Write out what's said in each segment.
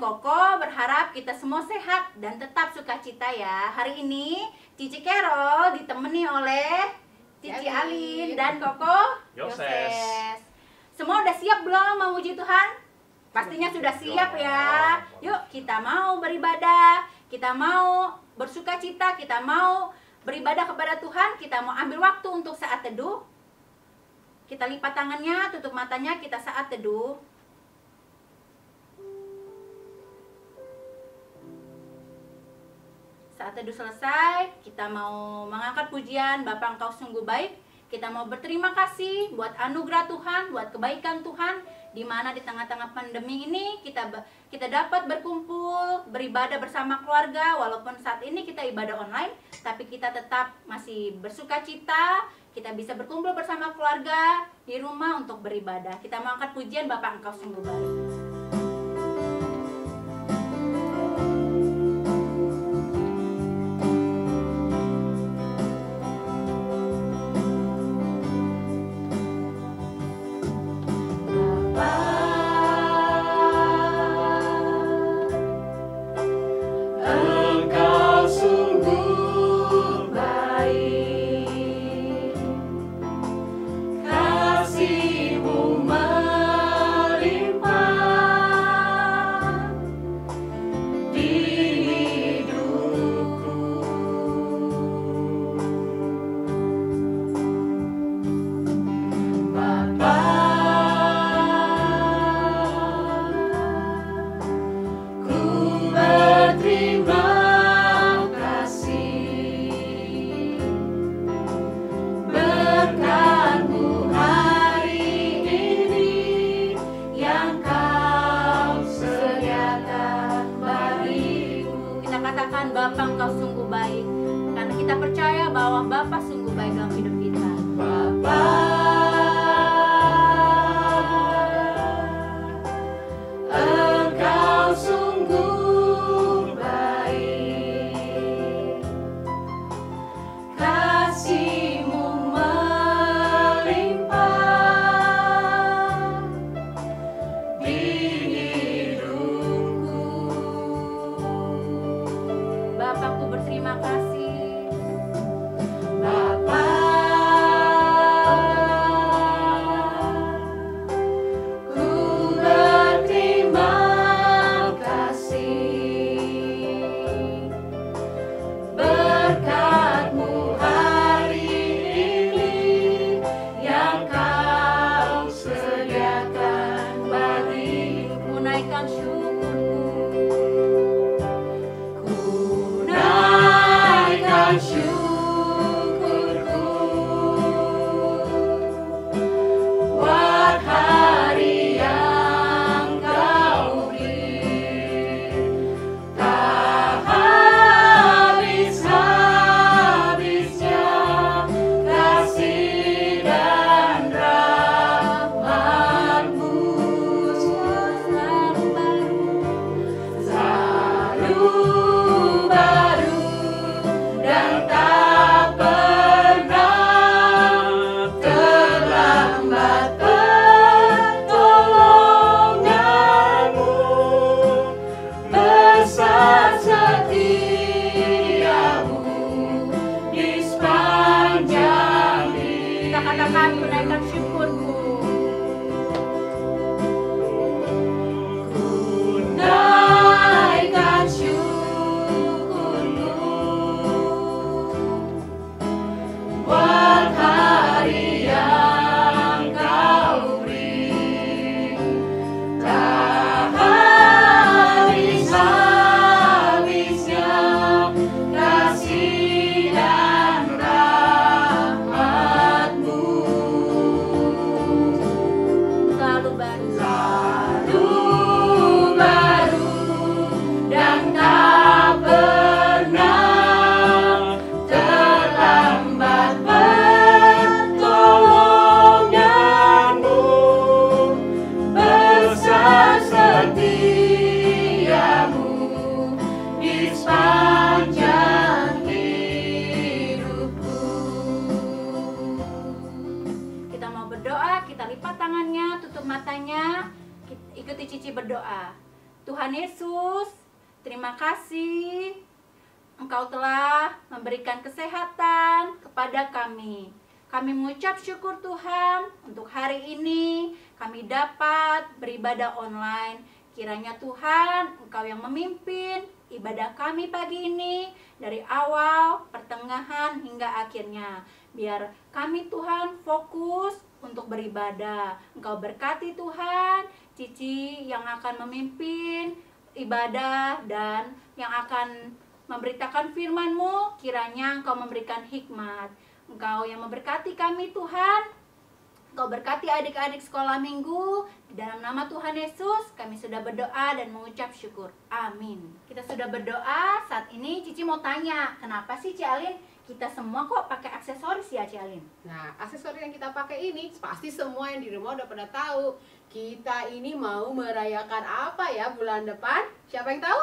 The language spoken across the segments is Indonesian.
Koko berharap kita semua sehat dan tetap sukacita ya. Hari ini Cici Carol ditemani oleh Cici Alin dan Koko Yoses. Semua udah siap belum memuji Tuhan? Pastinya sudah siap ya. Yuk kita mau beribadah, kita mau bersukacita, kita mau beribadah kepada Tuhan, kita mau ambil waktu untuk saat teduh. Kita lipat tangannya, tutup matanya, kita saat teduh. Saat teduh selesai, kita mau mengangkat pujian Bapa Engkau sungguh baik. Kita mau berterima kasih buat anugerah Tuhan, buat kebaikan Tuhan, di mana di tengah-tengah pandemi ini kita dapat berkumpul, beribadah bersama keluarga. Walaupun saat ini kita ibadah online, tapi kita tetap masih bersukacita. Kita bisa berkumpul bersama keluarga di rumah untuk beribadah. Kita mau angkat pujian Bapa Engkau sungguh baik. Bapa Engkau sungguh baik, karena kita percaya bahwa Bapa sungguh baik dalam hidup kita. Bapa, Engkau sungguh baik, kasih-Mu melimpah di hidupku. Bapakku berterima kasih. Bapa, ku berterima kasih. Berkat-Mu hari ini yang Kau sediakan bagiku, naikkan syukurku. Syukurku buat hari yang Kau beri, tak habis-habisnya kasih dan rahmat-Mu selalu baru dan tak pernah terlambat pertolongan-Mu, besar setia-Mu di sepanjang hidup. Kita katakan menaikkan syukurku. Ku naikkan syukurku buat hari yang Kau beri, tak habis-habisnya kasih dan rahmat-Mu selalu baru dan tak pernah terlambat pertolongan-Mu, besar setia-Mu di sepanjang hidupku. Kita mau berdoa, kita lipat tangannya, tutup matanya, ikuti Cici berdoa. Tuhan Yesus, terima kasih Engkau telah memberikan kesehatan kepada kami. Kami mengucap syukur Tuhan untuk hari ini kami dapat beribadah online. Kiranya Tuhan, Engkau yang memimpin ibadah kami pagi ini dari awal, pertengahan hingga akhirnya. Biar kami Tuhan fokus untuk beribadah. Engkau berkati Tuhan, Cici yang akan memimpin ibadah dan yang akan memberitakan firman-Mu. Kiranya Engkau memberikan hikmat. Engkau yang memberkati kami Tuhan. Engkau berkati adik-adik sekolah minggu. Di dalam nama Tuhan Yesus kami sudah berdoa dan mengucap syukur. Amin. Kita sudah berdoa. Saat ini Cici mau tanya, kenapa sih Ci Alin kita semua kok pakai aksesoris ya Ci Alin? Nah, aksesoris yang kita pakai ini pasti semua yang di rumah udah pada tahu. Kita ini mau merayakan apa ya bulan depan? Siapa yang tahu?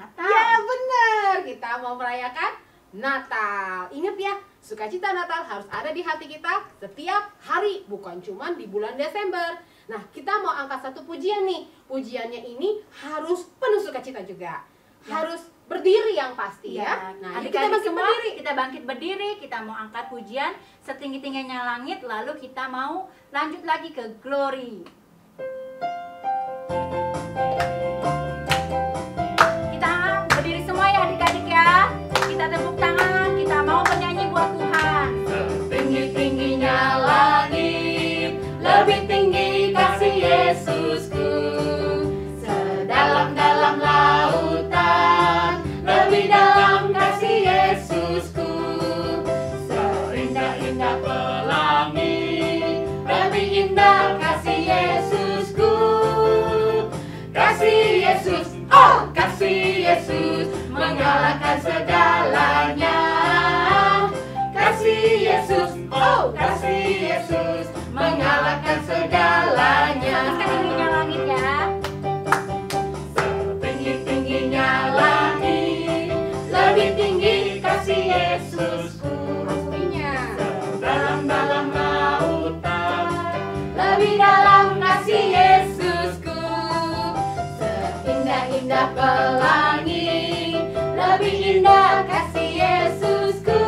Natal. Ya benar, kita mau merayakan Natal. Ingat ya, sukacita Natal harus ada di hati kita setiap hari, bukan cuma di bulan Desember. Nah, kita mau angkat satu pujian nih. Pujiannya ini harus penuh sukacita juga. Ya. Harus berdiri yang pasti ya. Nah, Ini kita bangkit semua, berdiri. kita bangkit berdiri, kita mau angkat pujian setinggi-tingginya langit, lalu kita mau lanjut lagi ke glory. Kita berdiri semua ya adik-adik ya. Kita tepuk tangan, kita mau bernyanyi buat Tuhan. Setinggi-tingginya langit, lebih tinggi kasih Yesusku. Sedalam-dalam lautan, lebih dalam kasih Yesusku. Seindah-indah pelangi, lebih indah kasih Yesusku. Kasih Yesus, oh kasih Yesus, mengalahkan segalanya. Kasih Yesus, oh kasih Yesus, mengalahkan segalanya. Setinggi-tingginya langit ya. Setinggi-tingginya langit, lebih tinggi kasih Yesusku. Aslinya. Dalam-dalam lautan, lebih dalam kasih Yesusku. Seindah-indah pelangi, lebih indah kasih Yesusku.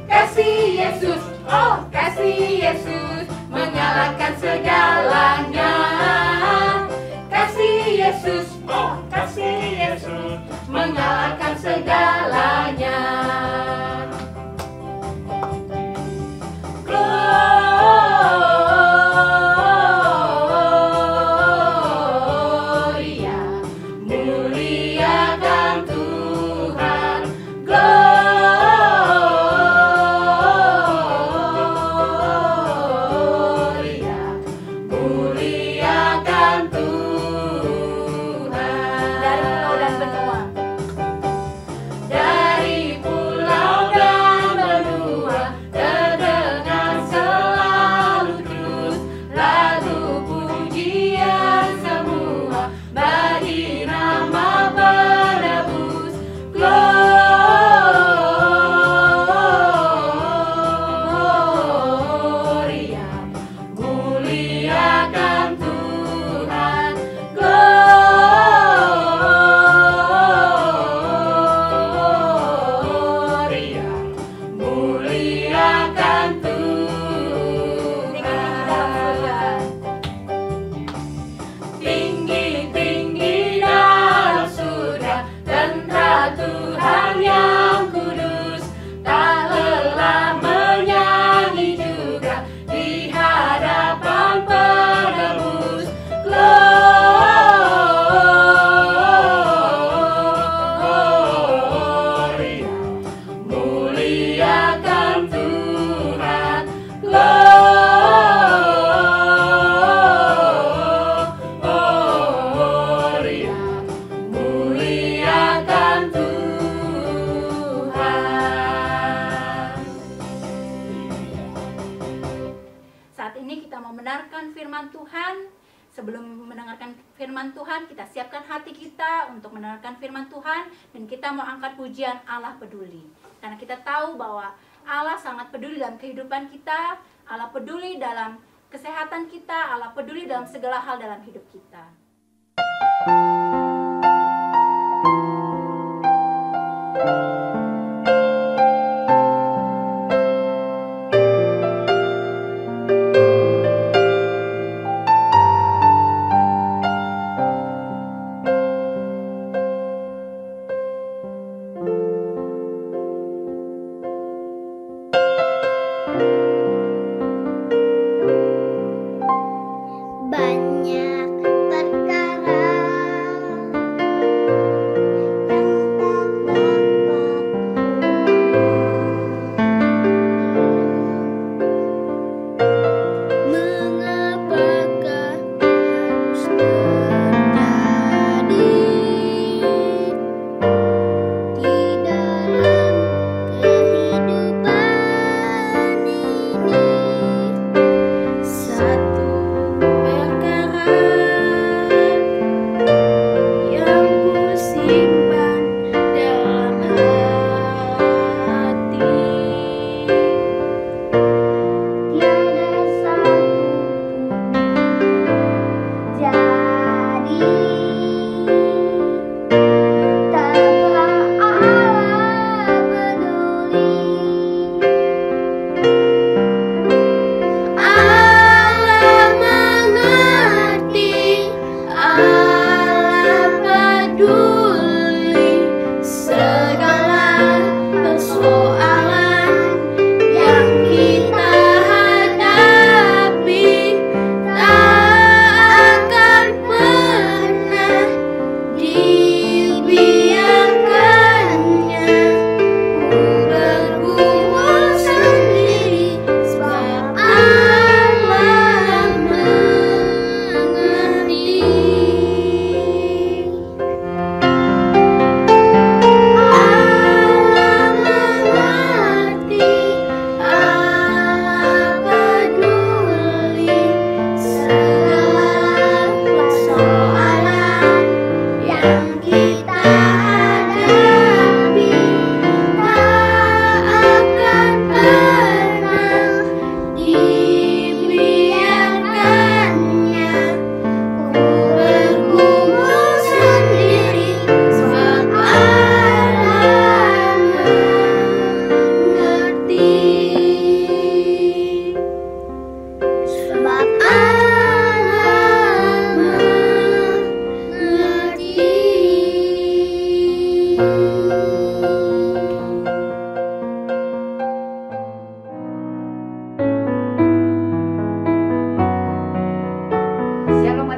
Kasih Yesus, oh kasih Yesus, mengalahkan segalanya. Kasih Yesus, oh kasih Yesus, mengalahkan segalanya. Gloria, muliakan Tuhan. Gloria, muliakan Tuhan. Dari pulau dan benua, Dari pulau dan benua terdengar selalu terus lagu pujian semua bagi nama penebus. Gloria, muliakan Tuhan. Gloria, muliakan Tuhan. Tinggi-tinggi dalam surga, tentara Tuhan yang kudus, tak lelah menyanyi juga di hadapan penebus. Gloria, muliakan Tuhan. Gloria, muliakan Tuhan. Saat ini kita mau mendengarkan firman Tuhan. Sebelum mendengarkan firman Tuhan, kita siapkan hati kita untuk mendengarkan firman Tuhan. Dan kita mau angkat pujian Allah peduli. Karena kita tahu bahwa Allah sangat peduli dalam kehidupan kita. Allah peduli dalam kesehatan kita. Allah peduli dalam segala hal dalam hidup kita.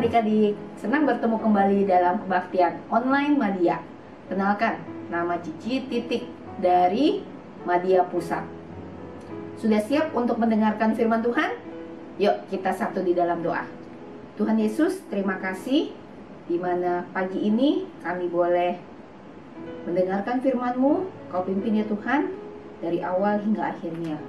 Adik-adik, senang bertemu kembali dalam kebaktian online Madya. Kenalkan, nama Cici Titik dari Madya Pusat. Sudah siap untuk mendengarkan firman Tuhan? Yuk kita satu di dalam doa. Tuhan Yesus, terima kasih di mana pagi ini kami boleh mendengarkan firman-Mu. Kau pimpin ya Tuhan dari awal hingga akhirnya.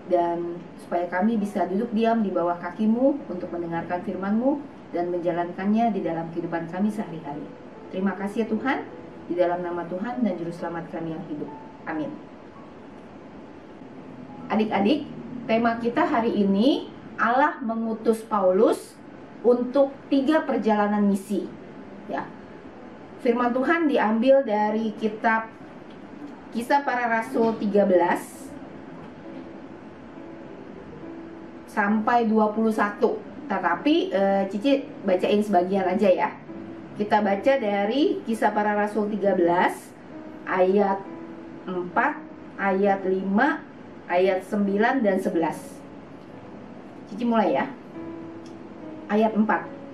Dan supaya kami bisa duduk diam di bawah kaki-Mu untuk mendengarkan firman-Mu dan menjalankannya di dalam kehidupan kami sehari-hari. Terima kasih ya Tuhan, di dalam nama Tuhan dan Juru Selamat kami yang hidup. Amin. Adik-adik, tema kita hari ini, Allah mengutus Paulus untuk 3 perjalanan misi. Ya. Firman Tuhan diambil dari kitab Kisah Para Rasul 13 sampai 21. Tetapi Cici bacain sebagian aja ya. Kita baca dari Kisah Para Rasul 13 ayat 4, ayat 5, ayat 9 dan 11. Cici mulai ya. Ayat 4.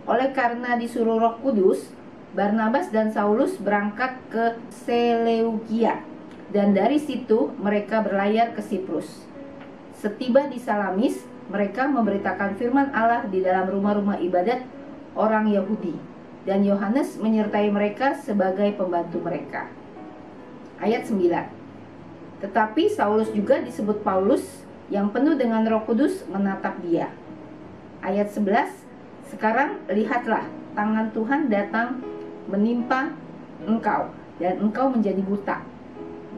Oleh karena disuruh Roh Kudus, Barnabas dan Saulus berangkat ke Seleukia, dan dari situ mereka berlayar ke Siprus. Setiba di Salamis, mereka memberitakan firman Allah di dalam rumah-rumah ibadat orang Yahudi, dan Yohanes menyertai mereka sebagai pembantu mereka. Ayat 9. Tetapi Saulus juga disebut Paulus, yang penuh dengan Roh Kudus menatap dia. Ayat 11. Sekarang lihatlah, tangan Tuhan datang menimpa engkau, dan engkau menjadi buta.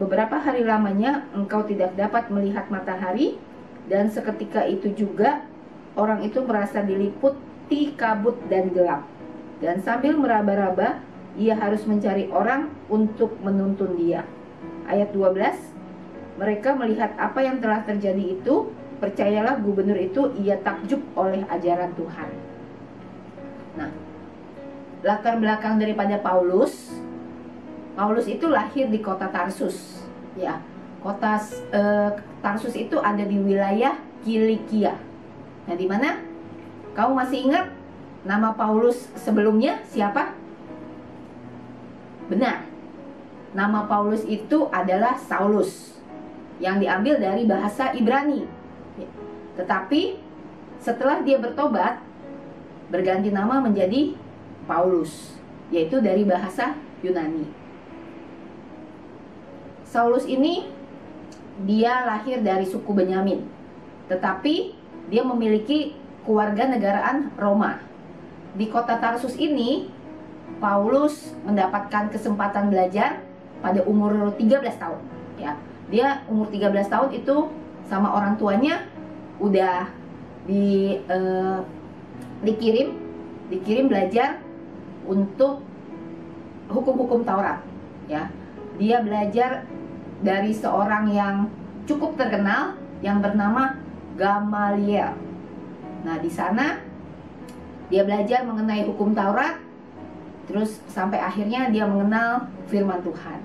Beberapa hari lamanya engkau tidak dapat melihat matahari, dan seketika itu juga orang itu merasa diliputi kabut dan gelap. dan sambil meraba-raba ia harus mencari orang untuk menuntun dia. Ayat 12, mereka melihat apa yang telah terjadi itu, percayalah gubernur itu, ia takjub oleh ajaran Tuhan. Nah, latar belakang daripada Paulus itu lahir di kota Tarsus, ya. Kota Tarsus itu ada di wilayah Kilikia. Nah, di mana? Kamu masih ingat nama Paulus sebelumnya siapa? Benar. Nama Paulus itu adalah Saulus, yang diambil dari bahasa Ibrani. Tetapi setelah dia bertobat, berganti nama menjadi Paulus, yaitu dari bahasa Yunani. Saulus ini dia lahir dari suku Benyamin, tetapi dia memiliki keluarga negaraan Roma. Di kota Tarsus ini, Paulus mendapatkan kesempatan belajar pada umur 13 tahun. Ya, dia umur 13 tahun itu sama orang tuanya udah dikirim belajar untuk hukum-hukum Taurat. Ya, dia belajar dari seorang yang cukup terkenal yang bernama Gamaliel. Nah, di sana dia belajar mengenai hukum Taurat, terus sampai akhirnya dia mengenal firman Tuhan.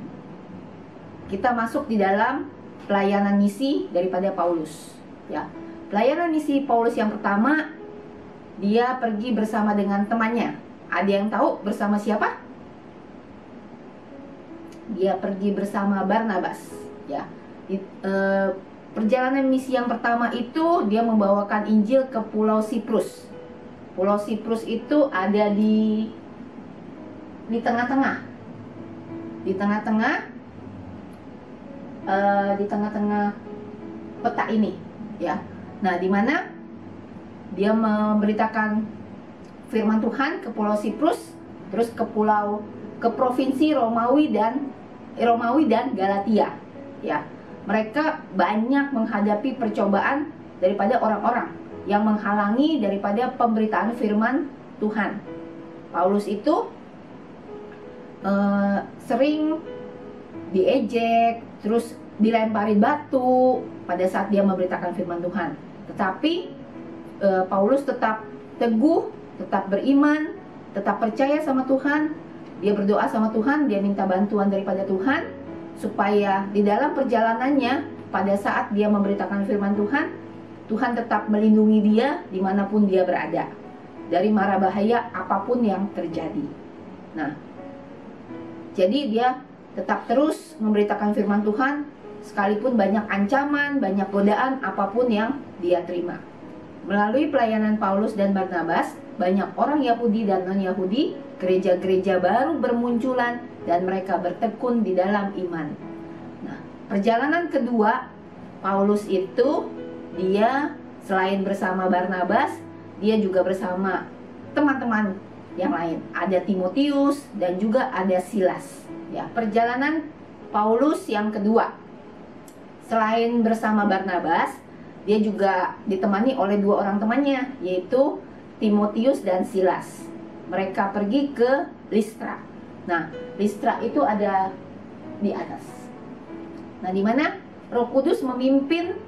Kita masuk di dalam pelayanan misi daripada Paulus. Ya, pelayanan misi Paulus yang pertama, dia pergi bersama dengan temannya. Ada yang tahu bersama siapa? Dia pergi bersama Barnabas. Ya, perjalanan misi yang pertama itu dia membawakan Injil ke Pulau Siprus. Pulau Siprus itu ada di tengah-tengah. Di tengah-tengah peta ini, ya. Nah, di mana dia memberitakan firman Tuhan ke Pulau Siprus, terus ke provinsi Romawi dan Galatia, ya. Mereka banyak menghadapi percobaan daripada orang-orang yang menghalangi daripada pemberitaan firman Tuhan. Paulus itu sering diejek, terus dilempari batu pada saat dia memberitakan firman Tuhan. Tetapi Paulus tetap teguh, tetap beriman, tetap percaya sama Tuhan. Dia berdoa sama Tuhan, dia minta bantuan daripada Tuhan, supaya di dalam perjalanannya pada saat dia memberitakan firman Tuhan, Tuhan tetap melindungi dia dimanapun dia berada, dari mara bahaya apapun yang terjadi. Nah, jadi dia tetap terus memberitakan firman Tuhan, sekalipun banyak ancaman, banyak godaan, apapun yang dia terima. Melalui pelayanan Paulus dan Barnabas, banyak orang Yahudi dan non-Yahudi, gereja-gereja baru bermunculan, dan mereka bertekun di dalam iman. Nah, perjalanan kedua Paulus itu, dia selain bersama Barnabas, dia juga bersama teman-teman yang lain. Ada Timotius dan juga ada Silas. Ya, perjalanan Paulus yang kedua, selain bersama Barnabas, dia juga ditemani oleh dua orang temannya, yaitu Timotius dan Silas. Mereka pergi ke Listra. Nah, Listra itu ada di atas. Nah, di mana Roh Kudus memimpin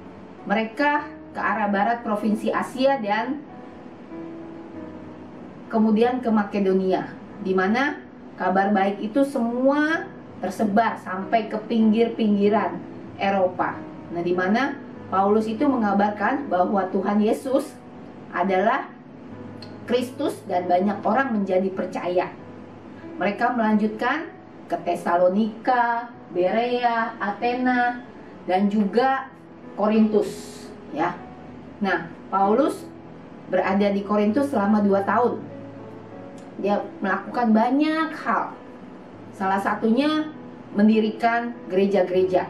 mereka ke arah barat provinsi Asia dan kemudian ke Makedonia, di mana kabar baik itu semua tersebar sampai ke pinggir-pinggiran Eropa. Nah, di mana Paulus itu mengabarkan bahwa Tuhan Yesus adalah Kristus dan banyak orang menjadi percaya. Mereka melanjutkan ke Tesalonika, Berea, Athena, dan juga Korintus, ya. Nah, Paulus berada di Korintus selama 2 tahun. Dia melakukan banyak hal. Salah satunya mendirikan gereja-gereja.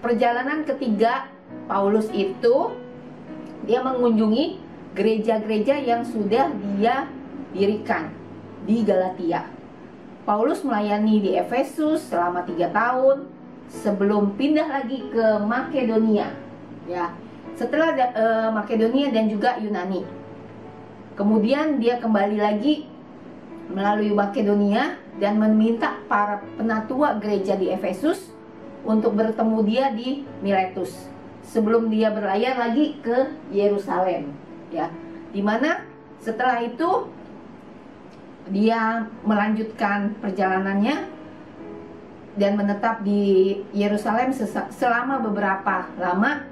Perjalanan ketiga Paulus itu, dia mengunjungi gereja-gereja yang sudah dia dirikan di Galatia. Paulus melayani di Efesus selama 3 tahun sebelum pindah lagi ke Makedonia, ya. Setelah Makedonia dan juga Yunani, kemudian dia kembali lagi melalui Makedonia dan meminta para penatua gereja di Efesus untuk bertemu dia di Miletus sebelum dia berlayar lagi ke Yerusalem, ya. Dimana setelah itu dia melanjutkan perjalanannya dan menetap di Yerusalem selama beberapa lama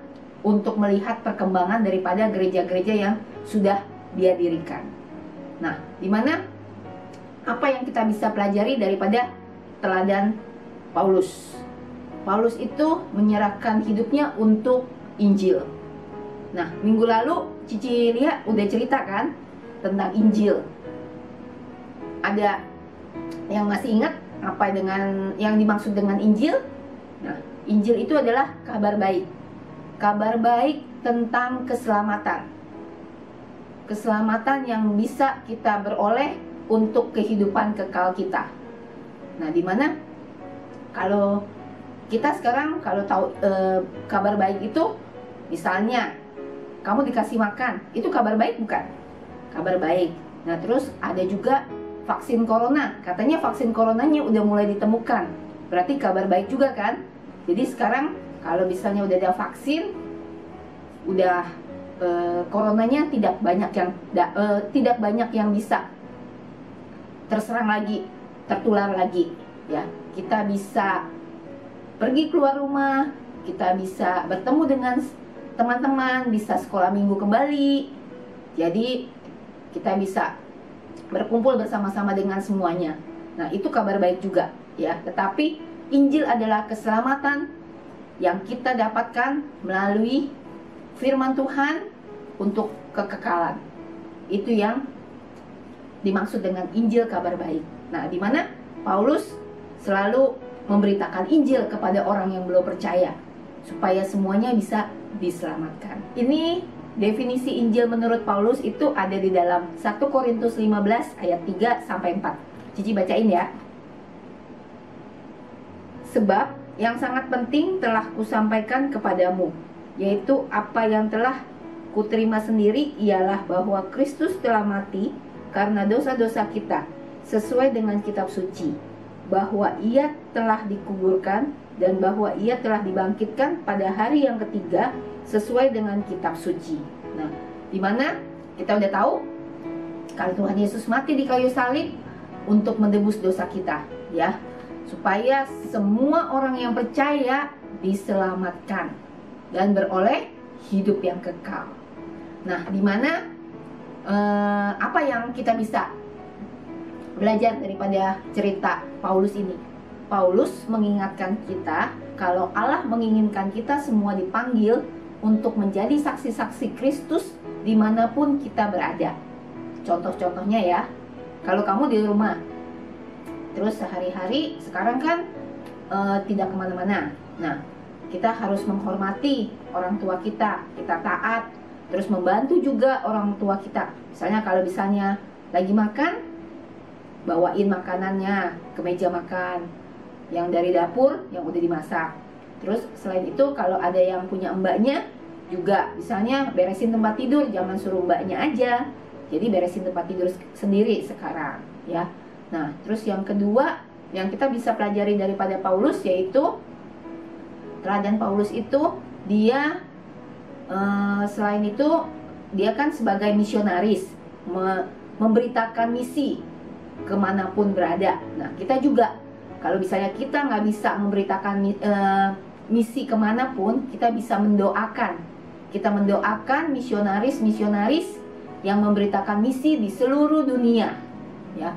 untuk melihat perkembangan daripada gereja-gereja yang sudah dia dirikan. Nah, dimana apa yang kita bisa pelajari daripada teladan Paulus? Paulus itu menyerahkan hidupnya untuk Injil. Nah, minggu lalu Cici Lia udah cerita kan tentang Injil. Ada yang masih ingat apa dengan yang dimaksud dengan Injil? Nah, Injil itu adalah kabar baik. Kabar baik tentang keselamatan. Keselamatan yang bisa kita beroleh untuk kehidupan kekal kita. Nah, dimana kalau kita sekarang kalau tahu kabar baik itu, misalnya kamu dikasih makan, itu kabar baik bukan? Kabar baik. Nah, terus ada juga vaksin corona. Katanya vaksin coronanya udah mulai ditemukan. Berarti kabar baik juga kan? Jadi sekarang kalau misalnya udah ada vaksin, udah coronanya tidak banyak yang bisa terserang lagi, tertular lagi, ya. Kita bisa pergi keluar rumah, kita bisa bertemu dengan teman-teman, bisa sekolah minggu kembali. Jadi kita bisa berkumpul bersama-sama dengan semuanya. Nah, itu kabar baik juga, ya. Tetapi Injil adalah keselamatan yang kita dapatkan melalui firman Tuhan untuk kekekalan. Itu yang dimaksud dengan Injil kabar baik. Nah, di mana Paulus selalu memberitakan Injil kepada orang yang belum percaya supaya semuanya bisa diselamatkan. Ini definisi Injil menurut Paulus itu ada di dalam 1 Korintus 15 ayat 3 sampai 4. Cici bacain ya. Sebab yang sangat penting telah kusampaikan kepadamu, yaitu apa yang telah kuterima sendiri ialah bahwa Kristus telah mati karena dosa-dosa kita sesuai dengan kitab suci, bahwa ia telah dikuburkan dan bahwa ia telah dibangkitkan pada hari yang ketiga sesuai dengan kitab suci. Nah, di mana kita udah tahu kalau Tuhan Yesus mati di kayu salib untuk menebus dosa kita, ya, supaya semua orang yang percaya diselamatkan dan beroleh hidup yang kekal. Nah, di mana apa yang kita bisa belajar daripada cerita Paulus ini? Paulus mengingatkan kita kalau Allah menginginkan kita semua dipanggil untuk menjadi saksi-saksi Kristus dimanapun kita berada. Contoh-contohnya ya, kalau kamu di rumah, terus sehari-hari sekarang kan tidak kemana-mana. Nah, kita harus menghormati orang tua kita, kita taat, terus membantu juga orang tua kita. Misalnya kalau lagi makan, bawain makanannya ke meja makan yang dari dapur yang udah dimasak. Terus selain itu kalau ada yang punya mbaknya juga, misalnya beresin tempat tidur, jangan suruh mbaknya aja. Jadi beresin tempat tidur sendiri sekarang, ya. Nah, terus yang kedua yang kita bisa pelajari daripada Paulus yaitu teladan Paulus itu dia selain itu dia kan sebagai misionaris memberitakan misi kemanapun berada. Nah, kita juga kalau misalnya kita nggak bisa memberitakan misi kemanapun, kita bisa mendoakan. Kita mendoakan misionaris-misionaris yang memberitakan misi di seluruh dunia, ya.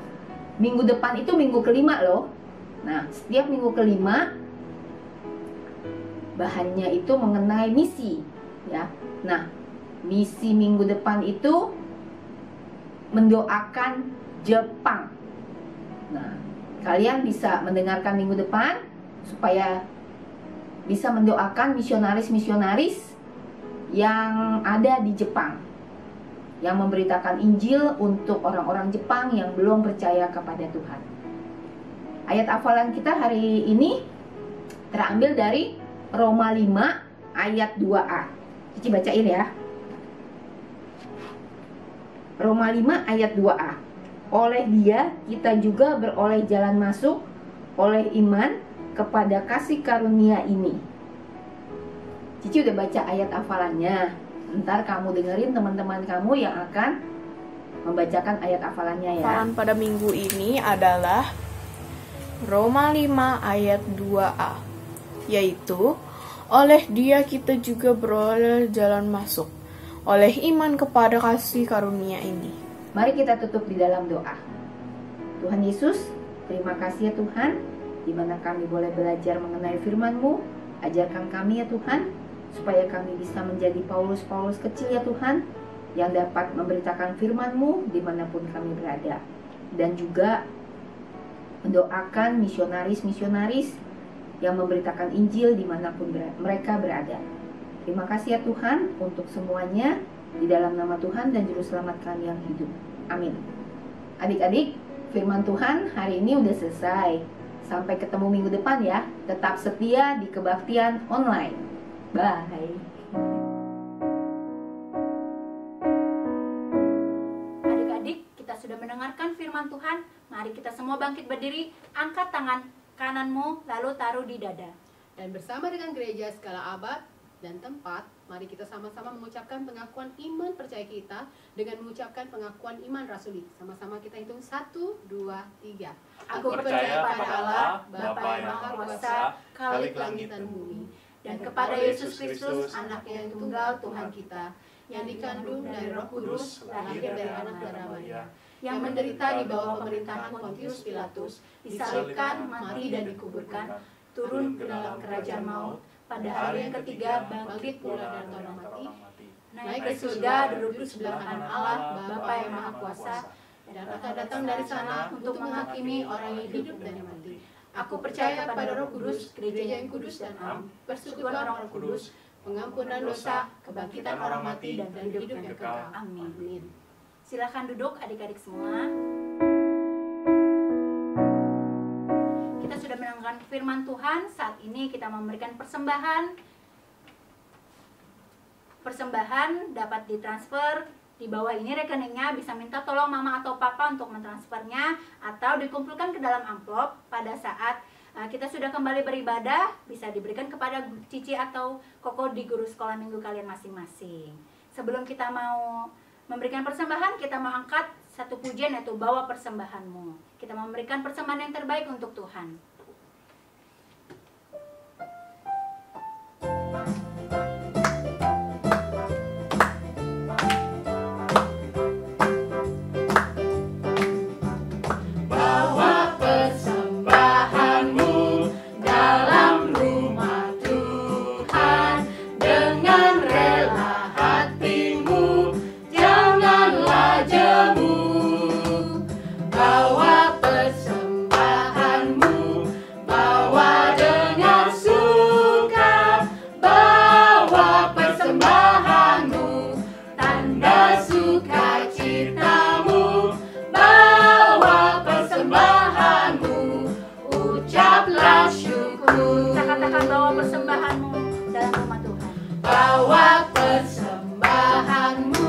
Minggu depan itu minggu kelima loh. Nah, setiap minggu kelima bahannya itu mengenai misi, ya. Nah, misi minggu depan itu mendoakan Jepang. Nah, kalian bisa mendengarkan minggu depan supaya bisa mendoakan misionaris-misionaris yang ada di Jepang, yang memberitakan Injil untuk orang-orang Jepang yang belum percaya kepada Tuhan. Ayat hafalan kita hari ini terambil dari Roma 5 ayat 2a. Cici bacain ya. Roma 5 ayat 2a. Oleh Dia kita juga beroleh jalan masuk oleh iman kepada kasih karunia ini. Cici udah baca ayat hafalannya. Ntar kamu dengerin teman-teman kamu yang akan membacakan ayat hafalannya ya. Hafalan pada minggu ini adalah Roma 5 ayat 2a, yaitu oleh Dia kita juga beroleh jalan masuk oleh iman kepada kasih karunia ini. Mari kita tutup di dalam doa. Tuhan Yesus, terima kasih ya Tuhan, di mana kami boleh belajar mengenai firman-Mu. Ajarkan kami ya Tuhan, supaya kami bisa menjadi Paulus-Paulus kecil ya Tuhan, yang dapat memberitakan firman-Mu dimanapun kami berada. Dan juga mendoakan misionaris-misionaris yang memberitakan Injil dimanapun mereka berada. Terima kasih ya Tuhan untuk semuanya, di dalam nama Tuhan dan Juru Selamat kami yang hidup. Amin. Adik-adik, firman Tuhan hari ini udah selesai. Sampai ketemu minggu depan ya. Tetap setia di kebaktian online. Bye. Adik-adik, kita sudah mendengarkan firman Tuhan. Mari kita semua bangkit berdiri, angkat tangan kananmu, lalu taruh di dada. Dan bersama dengan gereja skala abad dan tempat, mari kita sama-sama mengucapkan pengakuan iman percaya kita dengan mengucapkan pengakuan iman rasuli. Sama-sama kita hitung 1, 2, 3. Aku percaya pada Allah, Bapa yang Maha Kuasa, Khalik langit dan bumi, dan kepada Yesus Kristus, Anaknya yang tunggal Tuhan kita, yang dikandung dari Roh Kudus, lahir dari anak darah Maria, yang menderita di bawah pemerintahan Pontius Pilatus, disalibkan, mati dan dikuburkan, turun ke dalam kerajaan maut, pada hari yang ketiga bangkit pula dari orang mati, naik ke surga, duduk di sebelah kanan Allah, Bapa yang Maha Kuasa, dan akan datang dari sana untuk menghakimi orang yang hidup dan yang mati. Aku percaya pada Roh Kudus, gereja yang kudus dan am, persekutuan orang kudus, pengampunan dosa, kebangkitan orang mati, dan hidup yang kekal. Amin. Silakan duduk adik-adik semua. Kita sudah mendengarkan firman Tuhan. Saat ini kita memberikan persembahan. Persembahan dapat ditransfer di bawah ini rekeningnya. Bisa minta tolong mama atau papa untuk mentransfernya, atau dikumpulkan ke dalam amplop pada saat kita sudah kembali beribadah. Bisa diberikan kepada Cici atau Koko di guru sekolah minggu kalian masing-masing. Sebelum kita mau memberikan persembahan, kita mau angkat satu pujian, yaitu bawa persembahanmu. Kita memberikan persembahan yang terbaik untuk Tuhan. Katakan bawa persembahanmu dalam rumah Tuhan. Bawa persembahanmu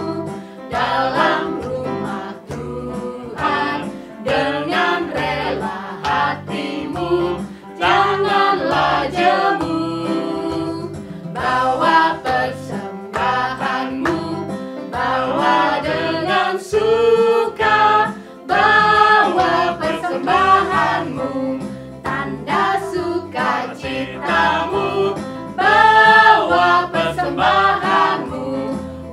dalam rumah Tuhan dengan rela hatimu, janganlah jemu. Bawa persembahanmu, bawa dengan suka. Bawa persembahanmu, tanda sukacitamu. Bawa persembahanmu,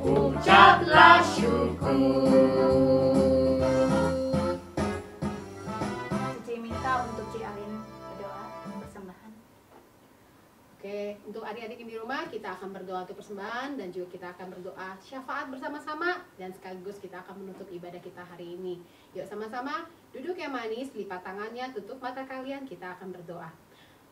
ucaplah syukur. Cici minta untuk Ci Alin berdoa persembahan. Oke, untuk adik-adik yang di rumah kita akan berdoa untuk persembahan, dan juga kita akan berdoa syafaat bersama-sama, dan sekaligus kita akan menutup ibadah kita hari ini. Yuk sama-sama duduk yang manis, lipat tangannya, tutup mata kalian, kita akan berdoa.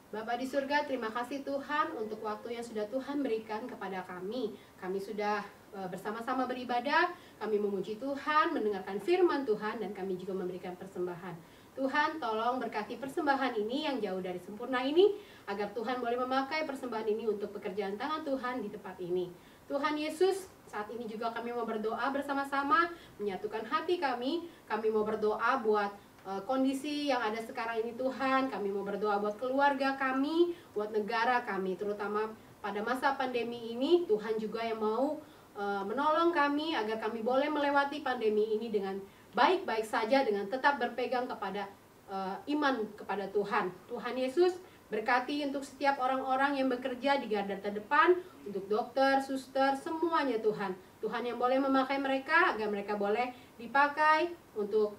Bapa di surga, terima kasih Tuhan untuk waktu yang sudah Tuhan berikan kepada kami. Kami sudah bersama-sama beribadah, kami memuji Tuhan, mendengarkan firman Tuhan, dan kami juga memberikan persembahan. Tuhan, tolong berkati persembahan ini yang jauh dari sempurna ini, agar Tuhan boleh memakai persembahan ini untuk pekerjaan tangan Tuhan di tempat ini. Tuhan Yesus, saat ini juga kami mau berdoa bersama-sama, menyatukan hati kami. Kami mau berdoa buat kondisi yang ada sekarang ini Tuhan. Kami mau berdoa buat keluarga kami, buat negara kami, terutama pada masa pandemi ini. Tuhan juga yang mau menolong kami agar kami boleh melewati pandemi ini dengan baik-baik saja, dengan tetap berpegang kepada iman kepada Tuhan. Tuhan Yesus, berkati untuk setiap orang-orang yang bekerja di garda terdepan, untuk dokter, suster, semuanya Tuhan. Tuhan yang boleh memakai mereka agar mereka boleh dipakai untuk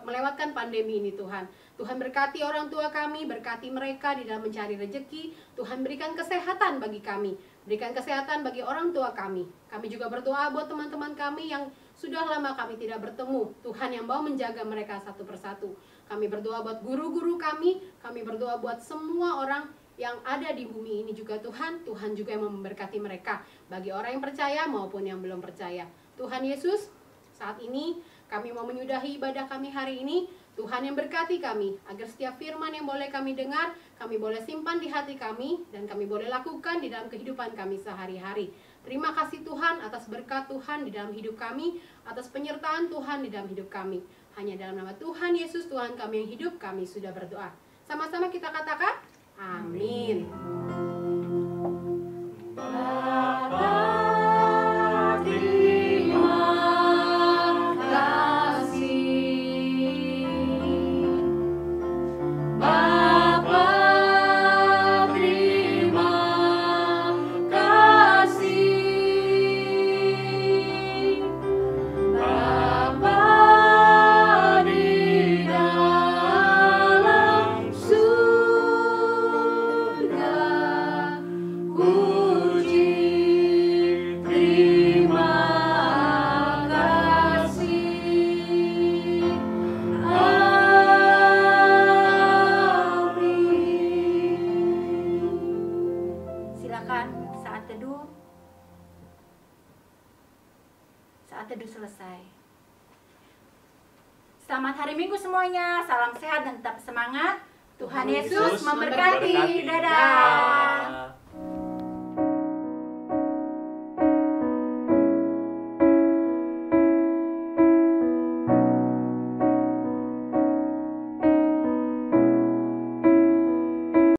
melewatkan pandemi ini Tuhan. Tuhan berkati orang tua kami, berkati mereka di dalam mencari rezeki. Tuhan berikan kesehatan bagi kami, berikan kesehatan bagi orang tua kami. Kami juga berdoa buat teman-teman kami yang sudah lama kami tidak bertemu. Tuhan yang mau menjaga mereka satu persatu. Kami berdoa buat guru-guru kami berdoa buat semua orang yang ada di bumi ini juga Tuhan. Tuhan juga yang memberkati mereka, bagi orang yang percaya maupun yang belum percaya. Tuhan Yesus, saat ini kami mau menyudahi ibadah kami hari ini. Tuhan yang berkati kami, agar setiap firman yang boleh kami dengar, kami boleh simpan di hati kami, dan kami boleh lakukan di dalam kehidupan kami sehari-hari. Terima kasih Tuhan atas berkat Tuhan di dalam hidup kami, atas penyertaan Tuhan di dalam hidup kami. Hanya dalam nama Tuhan Yesus, Tuhan kami yang hidup, kami sudah berdoa. Sama-sama kita katakan, amin. Saat teduh selesai. Selamat hari Minggu semuanya. Salam sehat dan tetap semangat. Tuhan Yesus memberkati. Dadah.